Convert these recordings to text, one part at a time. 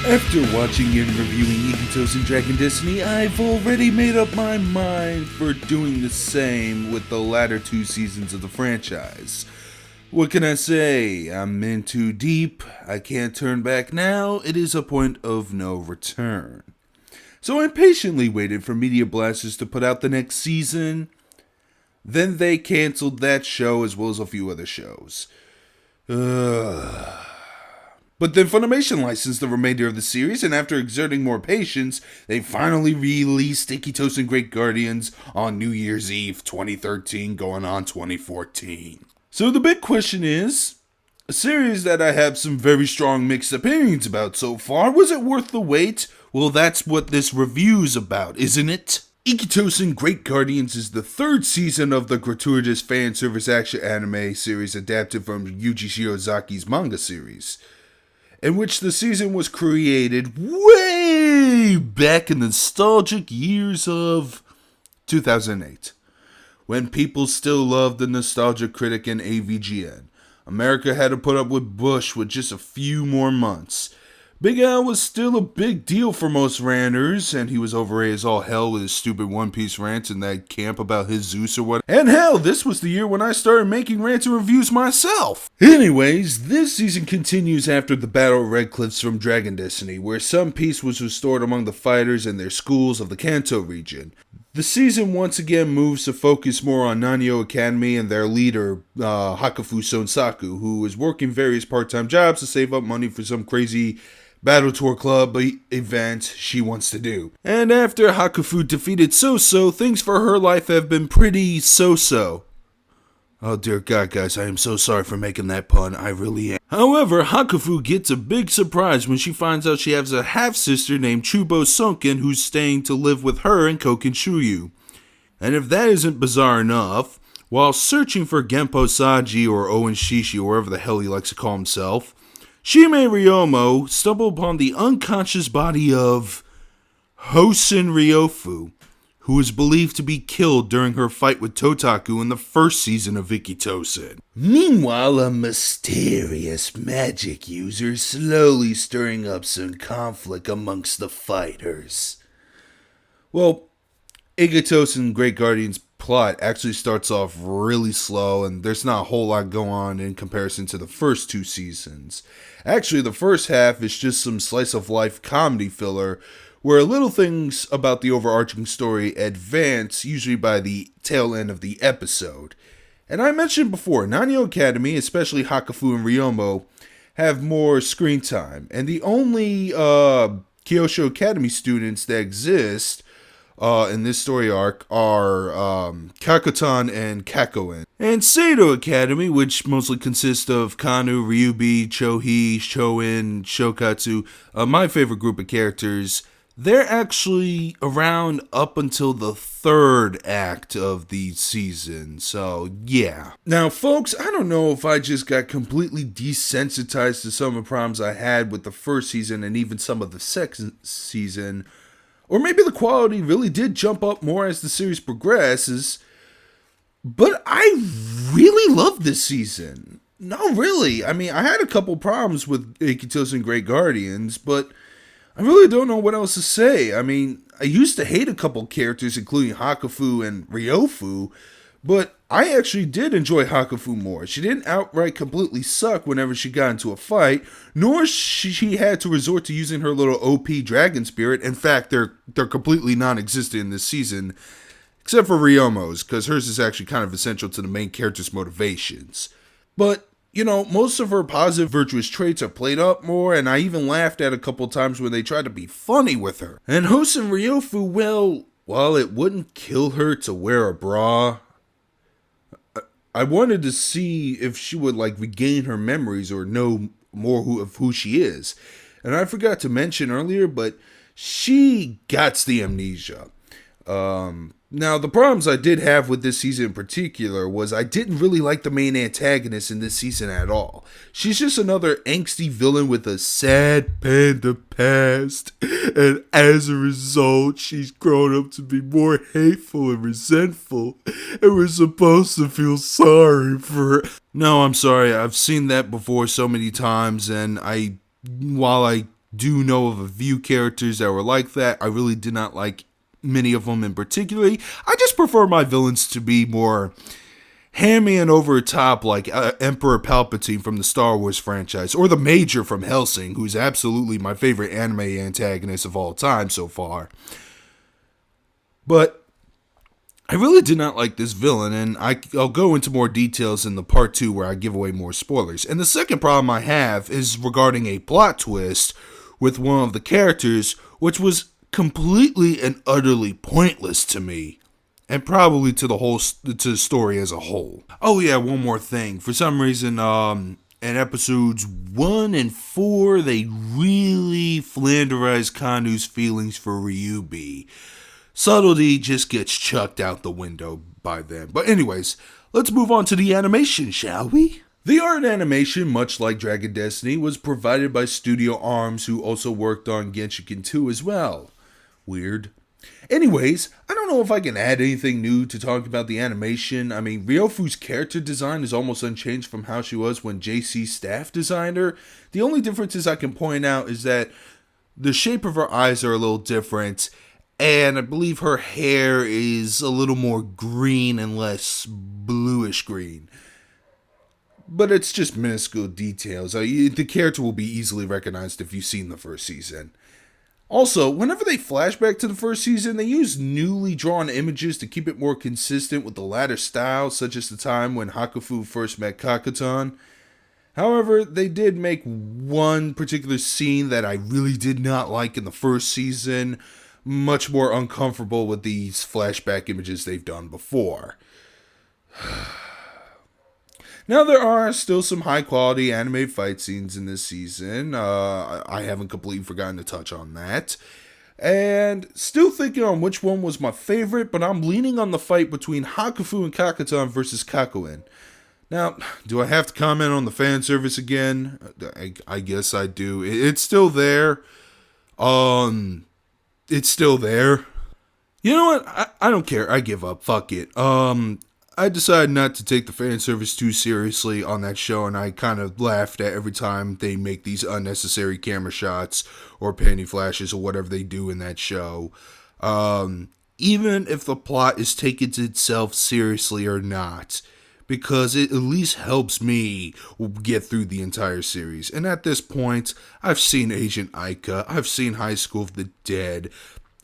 After watching and reviewing Ikki Tousen Dragon Destiny, I've already made up my mind for doing the same with the latter two seasons of the franchise. What can I say? I'm in too deep, I can't turn back now, it is a point of no return. So I patiently waited for Media Blasters to put out the next season. Then they cancelled that show as well as a few other shows. But then Funimation licensed the remainder of the series, and after exerting more patience, they finally released Ikki Tousen Great Guardians on New Year's Eve 2013 going on 2014. So the big question is, a series that I have some very strong mixed opinions about so far, was it worth the wait? Well, that's what this review's about, isn't it? Ikki Tousen Great Guardians is the third season of the gratuitous fanservice action anime series adapted from Yuji Shiozaki's manga series, in which the season was created way back in the nostalgic years of 2008, when people still loved the nostalgia critic and AVGN. America had to put up with Bush with just a few more months. Big Al was still a big deal for most ranters, and he was overrated as all hell with his stupid One Piece rants in that camp about his Zeus or what. And hell, this was the year when I started making rants and reviews myself. Anyways, this season continues after the Battle of Red Cliffs from Dragon Destiny, where some peace was restored among the fighters and their schools of the Kanto region. The season once again moves to focus more on Nanyo Academy and their leader, Hakufu Sonsaku, who is working various part-time jobs to save up money for some crazy Battle Tour Club event she wants to do. And after Hakufu defeated So-So, things for her life have been pretty so-so. Oh dear God, guys, I am so sorry for making that pun, I really am. However, Hakufu gets a big surprise when she finds out she has a half-sister named Chubo Sonken who's staying to live with her in Kokinshuyu. And if that isn't bizarre enough, while searching for Genpo Saji or Owen Shishi or whatever the hell he likes to call himself, Shime Ryomo stumbled upon the unconscious body of Hosen Ryofu, who is believed to be killed during her fight with Totaku in the first season of Ikki Tousen. Meanwhile, a mysterious magic user is slowly stirring up some conflict amongst the fighters. Well, Ikki Tousen Great Guardians plot actually starts off really slow, and there's not a whole lot going on in comparison to the first two seasons. Actually, the first half is just some slice-of-life comedy filler, where little things about the overarching story advance usually by the tail end of the episode. And I mentioned before, Nanyo Academy, especially Hakufu and Ryomo, have more screen time, and the only Kyosho Academy students that exist in this story arc are Kakotan and Kakoin. And Seido Academy, which mostly consists of Kanu, Ryubi, Chohi, Shoin, Shokatsu, my favorite group of characters, they're actually around up until the third act of the season, so yeah. Now folks, I don't know if I just got completely desensitized to some of the problems I had with the first season and even some of the second season, or maybe the quality really did jump up more as the series progresses, but I really loved this season. No, really. I mean, I had a couple problems with Ikki Tousen Great Guardians, but I really don't know what else to say. I mean, I used to hate a couple characters, including Hakufu and Ryofu, but I actually did enjoy Hakufu more. She didn't outright completely suck whenever she got into a fight, nor she had to resort to using her little OP dragon spirit. In fact, they're completely non-existent in this season, except for Ryomo's, because hers is actually kind of essential to the main character's motivations. But you know, most of her positive virtuous traits are played up more, and I even laughed at a couple times when they tried to be funny with her. And Hosen Ryofu, well, while it wouldn't kill her to wear a bra, I wanted to see if she would like regain her memories or know more of who she is. And I forgot to mention earlier, but she got the amnesia. Now, the problems I did have with this season in particular was I didn't really like the main antagonist in this season at all. She's just another angsty villain with a sad panda past, and as a result, she's grown up to be more hateful and resentful, and we're supposed to feel sorry for her. No, I'm sorry, I've seen that before so many times, and while I do know of a few characters that were like that. I really did not like many of them in particular. I just prefer my villains to be more hammy and over top, like Emperor Palpatine from the Star Wars franchise, or the Major from Hellsing, who's absolutely my favorite anime antagonist of all time so far. But I really did not like this villain, and I'll go into more details in the part 2 where I give away more spoilers. And the second problem I have is regarding a plot twist with one of the characters, which was completely and utterly pointless to me. And probably to the story as a whole. Oh yeah, one more thing. For some reason, in episodes 1 and 4, they really flanderized Kanu's feelings for Ryubi. Subtlety just gets chucked out the window by them. But anyways, let's move on to the animation, shall we? The art animation, much like Dragon Destiny, was provided by Studio Arms, who also worked on Genshiken 2 as well. Weird. Anyways, I don't know if I can add anything new to talk about the animation. I mean, Ryofu's character design is almost unchanged from how she was when JC staff designed her. The only differences I can point out is that the shape of her eyes are a little different, and I believe her hair is a little more green and less bluish green. But it's just minuscule details. The character will be easily recognized if you've seen the first season. Also, whenever they flashback to the first season, they use newly drawn images to keep it more consistent with the latter style, such as the time when Hakufu first met Kakutan. However, they did make one particular scene that I really did not like in the first season much more uncomfortable with these flashback images they've done before. Now, there are still some high-quality anime fight scenes in this season. I haven't completely forgotten to touch on that. And still thinking on which one was my favorite, but I'm leaning on the fight between Hakufu and Kakutan versus Kakuen. Now, do I have to comment on the fan service again? I guess I do. It's still there. It's still there. You know what? I don't care. I give up. Fuck it. I decided not to take the fan service too seriously on that show, and I kind of laughed at every time they make these unnecessary camera shots or panty flashes or whatever they do in that show. Even if the plot is taken to itself seriously or not, because it at least helps me get through the entire series. And at this point, I've seen Agent Aika, I've seen High School of the Dead,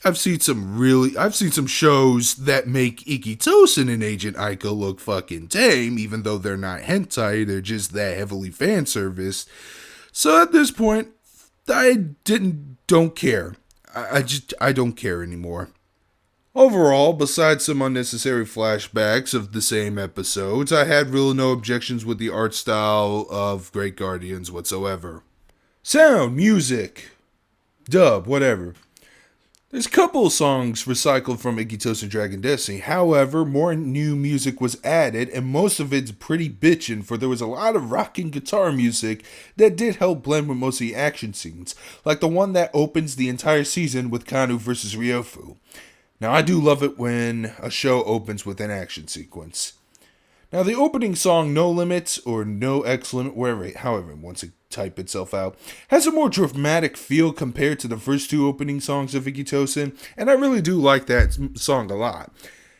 I've seen some shows that make Ikki Tousen and Agent Aika look fucking tame, even though they're not hentai, they're just that heavily fan service. So at this point, I don't care. I don't care anymore. Overall, besides some unnecessary flashbacks of the same episodes, I had really no objections with the art style of Great Guardians whatsoever. Sound, music, dub, whatever. There's a couple of songs recycled from Ikki Tousen Dragon Destiny. However, more new music was added, and most of it's pretty bitchin', for there was a lot of rocking guitar music that did help blend with most of the action scenes, like the one that opens the entire season with Kanu vs. Ryofu. Now, I do love it when a show opens with an action sequence. Now, the opening song, No Limits, or No X Limit, however it wants to type itself out, has a more dramatic feel compared to the first two opening songs of Ikki Tousen, and I really do like that song a lot.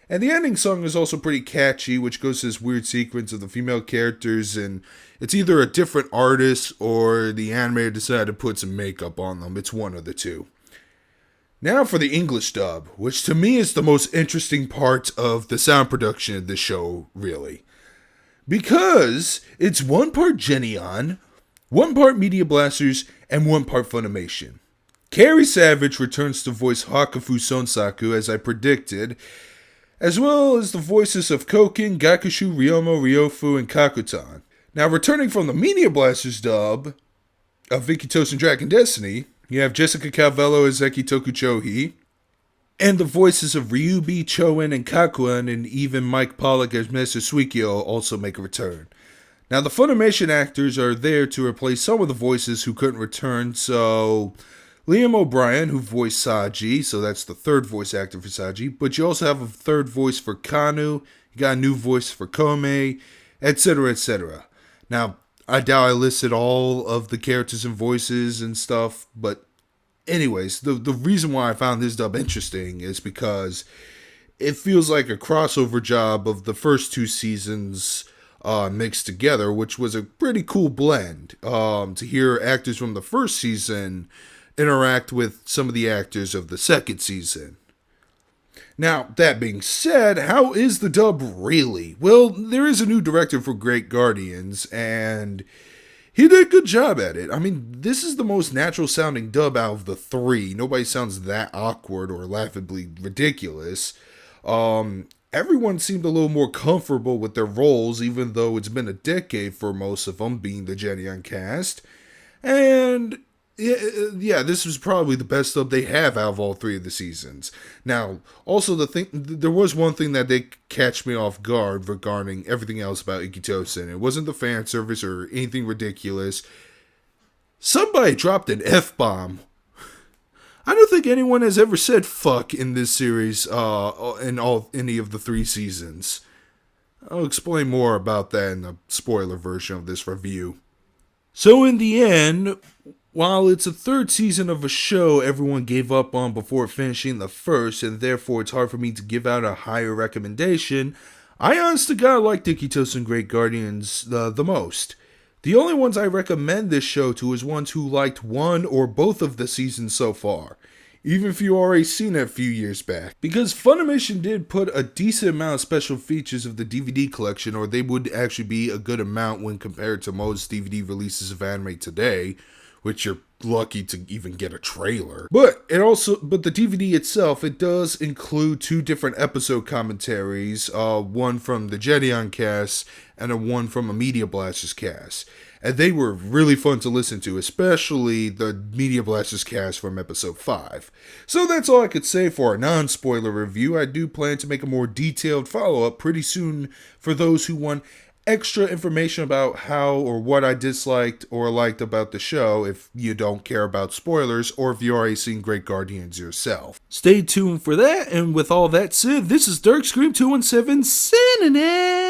And the ending song is also pretty catchy, which goes to this weird sequence of the female characters, and it's either a different artist or the animator decided to put some makeup on them. It's one of the two. Now for the English dub, which to me is the most interesting part of the sound production of this show, really. Because it's one part Geneon, one part Media Blasters, and one part Funimation. Carrie Savage returns to voice Hakufu Sonsaku, as I predicted, as well as the voices of Koken, Gakushu, Ryomo, Ryofu, and Kakutan. Now, returning from the Media Blasters dub of Ikki Tousen Dragon Destiny, you have Jessica Calvello as Ekitoku Chohi, and the voices of Ryubi, Choen, and Kakuen, and even Mike Pollock as Master Suikyo also make a return. Now, the Funimation actors are there to replace some of the voices who couldn't return, so Liam O'Brien, who voiced Saji, so that's the third voice actor for Saji, but you also have a third voice for Kanu, you got a new voice for Kome, etc., etc. Now, I doubt I listed all of the characters and voices and stuff, but anyways, the reason why I found this dub interesting is because it feels like a crossover job of the first two seasons mixed together, which was a pretty cool blend. To hear actors from the first season interact with some of the actors of the second season. Now, that being said, how is the dub really? Well, there is a new director for Great Guardians, and he did a good job at it. I mean, this is the most natural sounding dub out of the three. Nobody sounds that awkward or laughably ridiculous. Everyone seemed a little more comfortable with their roles, even though it's been a decade for most of them, being the Gen Young cast. And yeah, this was probably the best dub they have out of all three of the seasons. Now, also there was one thing that did catch me off guard regarding everything else about Ikki Tousen. It wasn't the fan service or anything ridiculous. Somebody dropped an F-bomb. I don't think anyone has ever said fuck in this series, in any of the three seasons. I'll explain more about that in the spoiler version of this review. So in the end, while it's a third season of a show everyone gave up on before finishing the first, and therefore it's hard for me to give out a higher recommendation, I honest to God liked Ikki Tousen Great Guardians the most. The only ones I recommend this show to is ones who liked one or both of the seasons so far, even if you already seen it a few years back. Because Funimation did put a decent amount of special features of the DVD collection, or they would actually be a good amount when compared to most DVD releases of anime today, which you're lucky to even get a trailer. But the DVD itself, it does include two different episode commentaries, one from the Jedion cast and one from a Media Blasters cast. And they were really fun to listen to, especially the Media Blasters cast from episode 5. So that's all I could say for a non-spoiler review. I do plan to make a more detailed follow-up pretty soon for those who want extra information about how or what I disliked or liked about the show if you don't care about spoilers or if you've already seen Great Guardians yourself. Stay tuned for that, and with all that said, this is Dark Scream 217 signing out.